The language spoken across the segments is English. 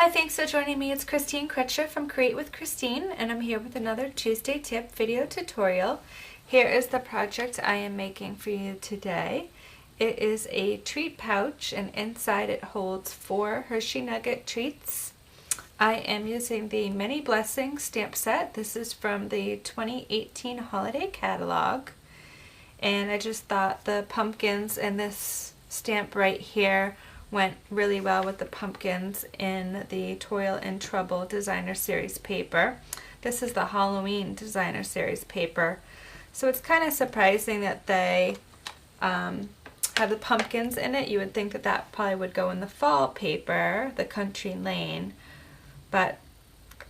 Hi, thanks for joining me. It's Christine Crutcher from Create with Christine, and I'm here with another Tuesday tip video tutorial. Here is the project I am making for you today. It is a treat pouch, and inside it holds 4 Hershey Nugget treats. I am using the Many Blessings stamp set. This is from the 2018 holiday catalog, and I just thought the pumpkins in this stamp right here went really well with the pumpkins in the Toil and Trouble designer series paper. This is the Halloween designer series paper. So it's kind of surprising that they have the pumpkins in it. You would think that that probably would go in the fall paper, the Country Lane. But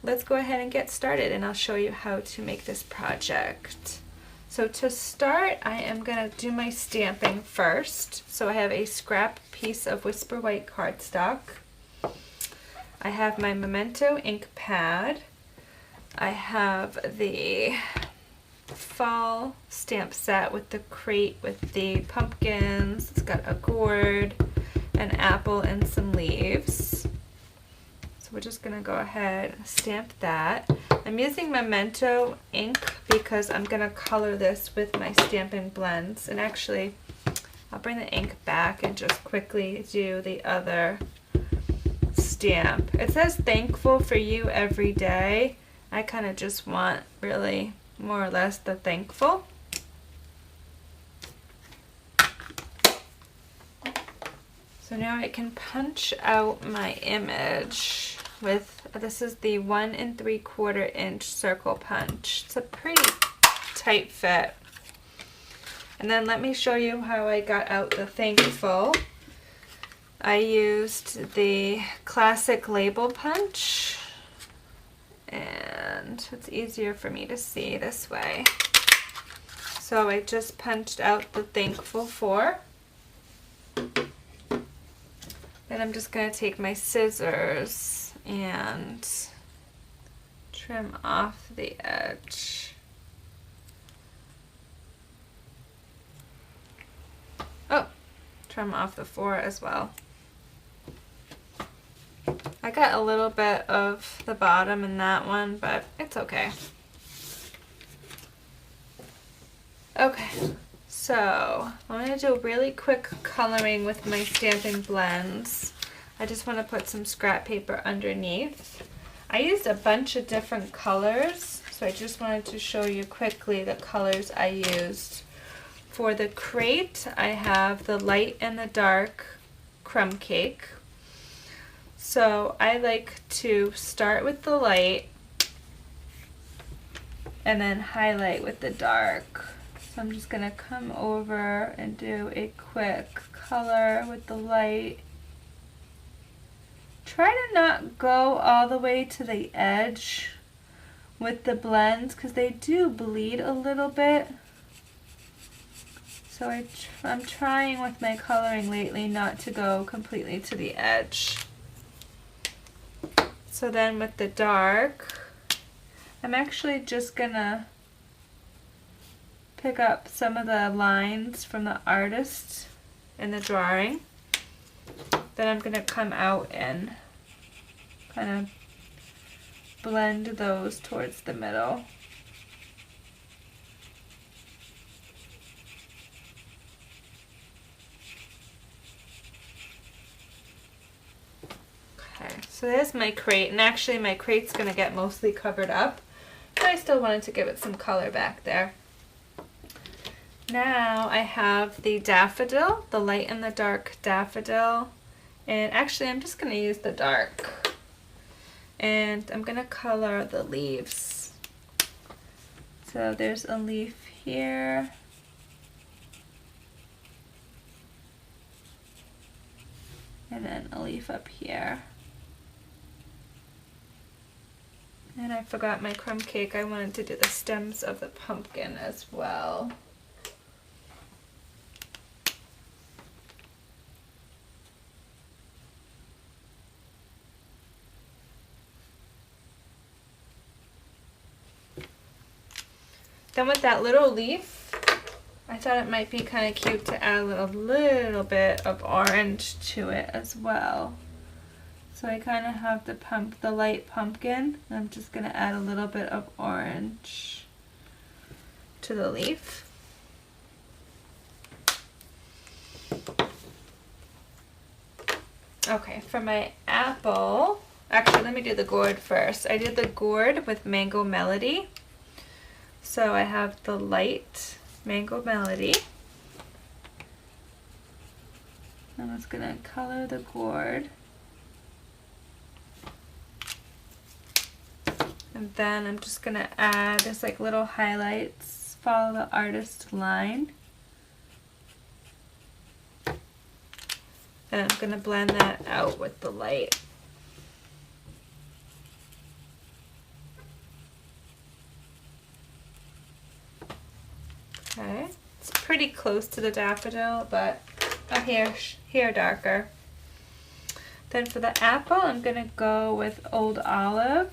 let's go ahead and get started, and I'll show you how to make this project. So to start, I am going to do my stamping first. So I have a scrap piece of Whisper White cardstock. I have my Memento ink pad. I have the fall stamp set with the crate with the pumpkins. It's got a gourd, an apple, and some leaves. We're just going to go ahead and stamp that. I'm using Memento ink because I'm going to color this with my stamping blends. And actually, I'll bring the ink back and just quickly do the other stamp. It says thankful for you every day. I kind of just want really more or less the thankful. So now I can punch out my image with, this is the 1 3/4 inch circle punch. It's a pretty tight fit. And then let me show you how I got out the thankful. I used the classic label punch, and it's easier for me to see this way. So I just punched out the thankful for. Then I'm just going to take my scissors and trim off the edge. Oh, trim off the 4 as well. I got a little bit of the bottom in that one, but it's okay. Okay. So, I'm going to do a really quick coloring with my stamping blends. I just want to put some scrap paper underneath. I used a bunch of different colors, so I just wanted to show you quickly the colors I used. For the crate, I have the light and the dark crumb cake. So I like to start with the light and then highlight with the dark. So I'm just going to come over and do a quick color with the light. Try to not go all the way to the edge with the blends because they do bleed a little bit. So I'm trying with my coloring lately not to go completely to the edge. So then with the dark, I'm actually just going to pick up some of the lines from the artist in the drawing. Then I'm going to come out and kind of blend those towards the middle. Okay, so there's my crate, and actually my crate's going to get mostly covered up, but I still wanted to give it some color back there. Now I have the daffodil, the light and the dark daffodil, and actually I'm just going to use the dark, and I'm going to color the leaves. So there's a leaf here, and then a leaf up here. And I forgot my crumb cake. I wanted to do the stems of the pumpkin as well. Then with that little leaf, I thought it might be kind of cute to add a little bit of orange to it as well. So So I kind of have the light pumpkin. I'm just going to add a little bit of orange to the leaf. Okay, for my apple, actually let me do the gourd first. I did the gourd with Mango Melody. So I have the light Mango Melody. I'm just going to color the gourd. And then I'm just going to add just like little highlights, follow the artist line. And I'm going to blend that out with the light. Okay, it's pretty close to the daffodil, but here darker. Then for the apple, I'm going to go with Old Olive,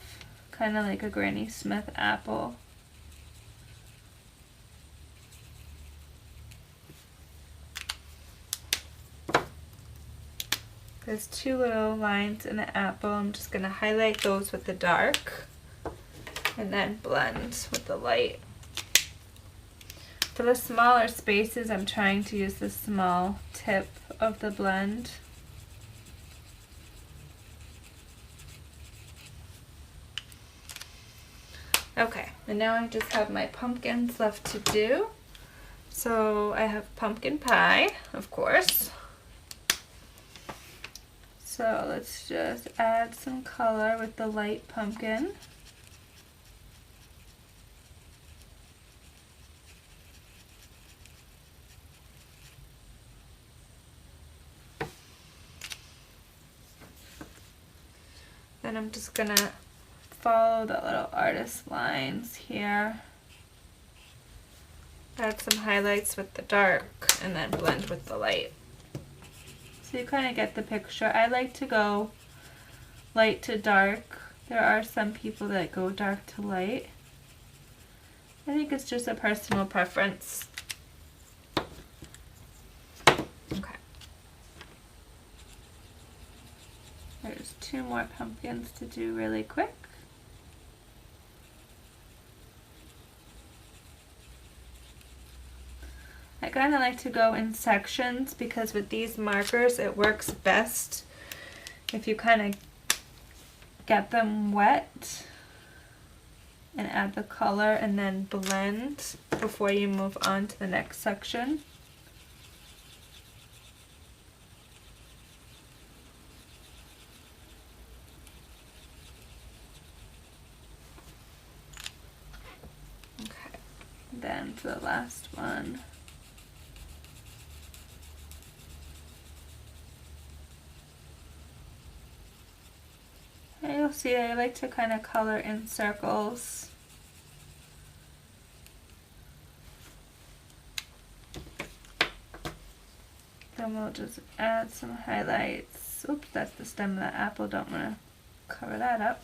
kind of like a Granny Smith apple. There's two little lines in the apple. I'm just going to highlight those with the dark and then blend with the light. For the smaller spaces, I'm trying to use the small tip of the blend. Okay, and now I just have my pumpkins left to do. So I have pumpkin pie, of course. So let's just add some color with the light pumpkin. Then I'm just gonna follow the little artist lines here. Add some highlights with the dark and then blend with the light. So you kind of get the picture. I like to go light to dark. There are some people that go dark to light. I think it's just a personal preference. Okay. There's two more pumpkins to do really quick. I kind of like to go in sections because with these markers it works best if you kind of get them wet and add the color and then blend before you move on to the next section. Okay, then for the last one. You'll see I like to kind of color in circles. Then we'll just add some highlights. Oops, that's the stem of the apple. Don't want to cover that up.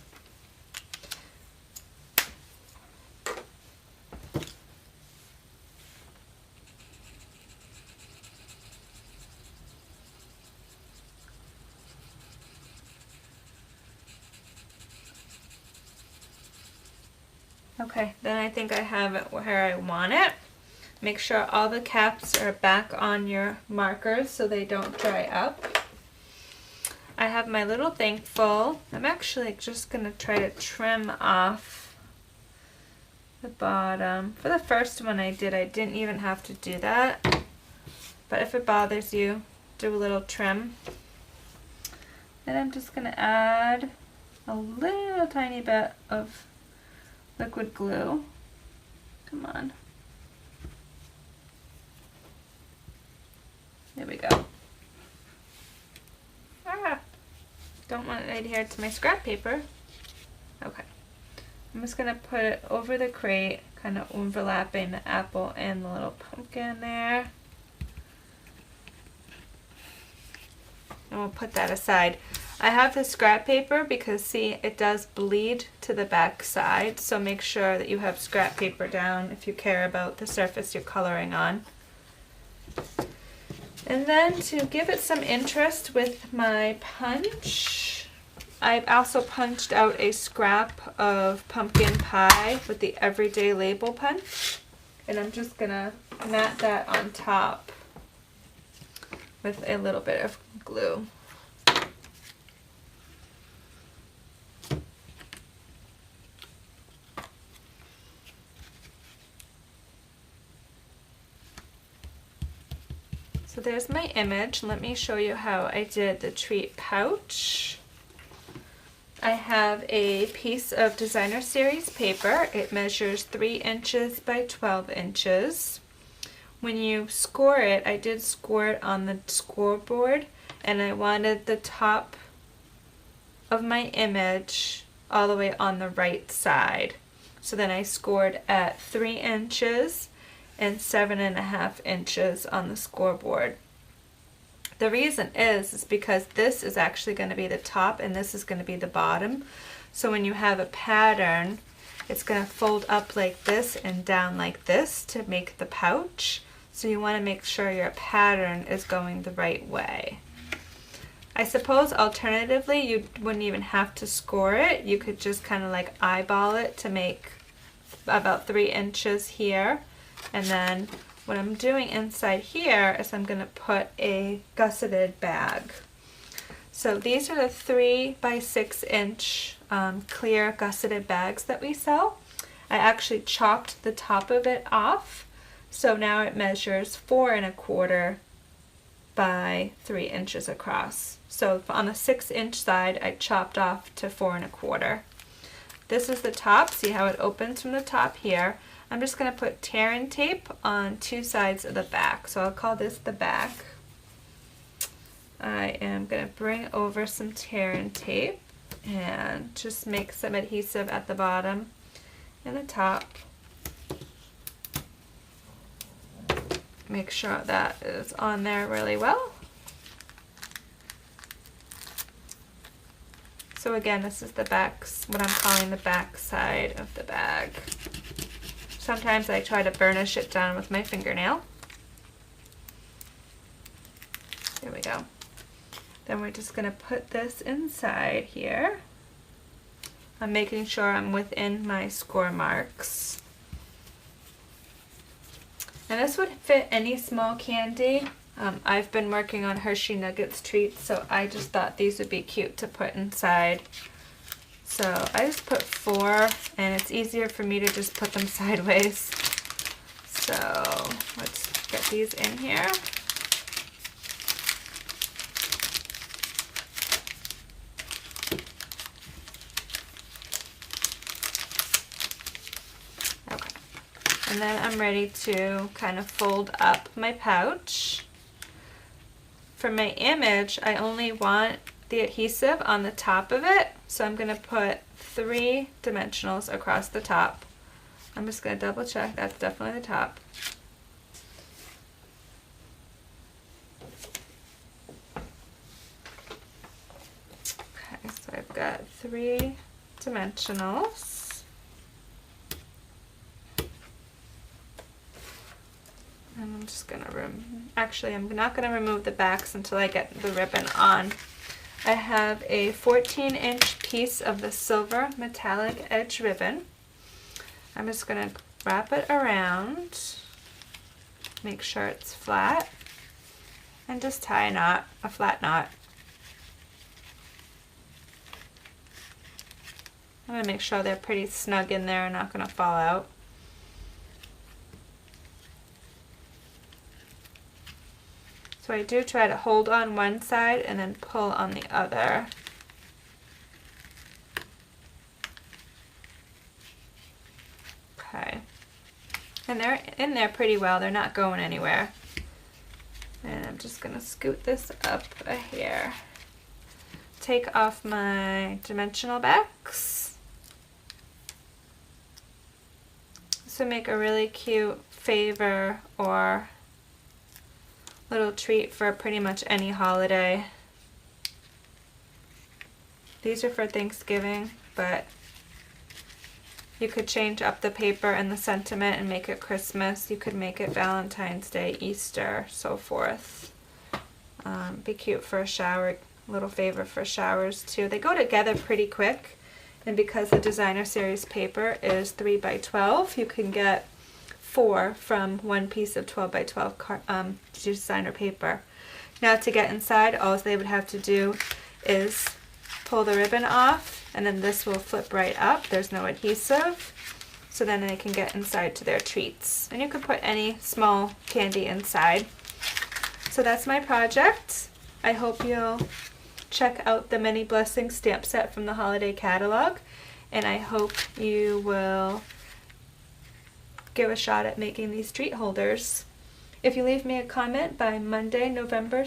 Okay, then I think I have it where I want it. Make sure all the caps are back on your markers so they don't dry up. I have my little thankful. I'm actually just going to try to trim off the bottom. For the first one I didn't even have to do that. But if it bothers you, do a little trim. Then I'm just going to add a little tiny bit of liquid glue. Come on. There we go. Ah, don't want it to adhere to my scrap paper. Okay. I'm just going to put it over the crate, kind of overlapping the apple and the little pumpkin there. And we'll put that aside. I have the scrap paper because see, it does bleed to the back side, so make sure that you have scrap paper down if you care about the surface you're coloring on. And then to give it some interest with my punch, I also punched out a scrap of pumpkin pie with the everyday label punch, and I'm just gonna mat that on top with a little bit of glue. So there's my image. Let me show you how I did the treat pouch. I have a piece of designer series paper. It measures 3 inches by 12 inches. When you score it, I did score it on the scoreboard, and I wanted the top of my image all the way on the right side. So then I scored at 3 inches and 7.5 inches on the scoreboard. The reason is because this is actually going to be the top and this is going to be the bottom. So when you have a pattern, it's going to fold up like this and down like this to make the pouch. So you want to make sure your pattern is going the right way. I suppose alternatively you wouldn't even have to score it. You could just kind of like eyeball it to make about 3 inches here. And then what I'm doing inside here is I'm going to put a gusseted bag. So these are the 3 by 6 inch clear gusseted bags that we sell. I actually chopped the top of it off, so now it measures 4.25 by 3 inches across. So on the 6-inch side, I chopped off to 4.25. This is the top. See how it opens from the top here. I'm just going to put tear and tape on 2 sides of the back. So I'll call this the back. I am going to bring over some tear and tape and just make some adhesive at the bottom and the top. Make sure that is on there really well. So again, this is the back, what I'm calling the back side of the bag. Sometimes I try to burnish it down with my fingernail. There we go. Then we're just going to put this inside here. I'm making sure I'm within my score marks. And this would fit any small candy. I've been working on Hershey Nuggets treats, so I just thought these would be cute to put inside. So I just put 4, and it's easier for me to just put them sideways. So let's get these in here. Okay. And then I'm ready to kind of fold up my pouch. For my image, I only want the adhesive on the top of it, so I'm going to put 3 dimensionals across the top. I'm just going to double check that's definitely the top. Okay, so I've got 3 dimensionals. And I'm just going to actually I'm not going to remove the backs until I get the ribbon on. I have a 14-inch piece of the silver metallic edge ribbon. I'm just going to wrap it around, make sure it's flat, and just tie a flat knot. I'm going to make sure they're pretty snug in there and not going to fall out. So I do try to hold on one side and then pull on the other. Okay. And they're in there pretty well. They're not going anywhere. And I'm just going to scoot this up a hair. Take off my dimensional backs. This would make a really cute favor or little treat for pretty much any holiday. These are for Thanksgiving, but you could change up the paper and the sentiment and make it Christmas. You could make it Valentine's Day, Easter, so forth. Be cute for a shower little favorite for showers too. They go together pretty quick, and because the designer series paper is 3 by 12, you can get 4 from one piece of 12 by 12 designer paper. Now to get inside, all they would have to do is pull the ribbon off, and then this will flip right up. There's no adhesive, so then they can get inside to their treats. And you can put any small candy inside. So that's my project. I hope you'll check out the Many Blessings stamp set from the holiday catalog, and I hope you will give a shot at making these treat holders. If you leave me a comment by Monday, November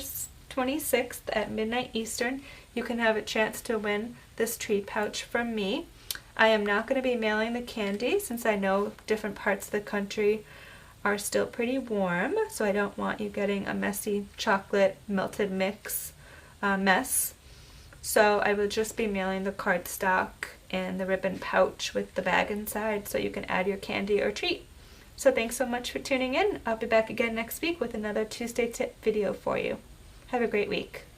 26th at midnight Eastern, you can have a chance to win this treat pouch from me. I am not going to be mailing the candy since I know different parts of the country are still pretty warm, so I don't want you getting a messy chocolate melted mix mess. So I will just be mailing the cardstock and the ribbon pouch with the bag inside so you can add your candy or treat. So thanks so much for tuning in. I'll be back again next week with another Tuesday tip video for you. Have a great week.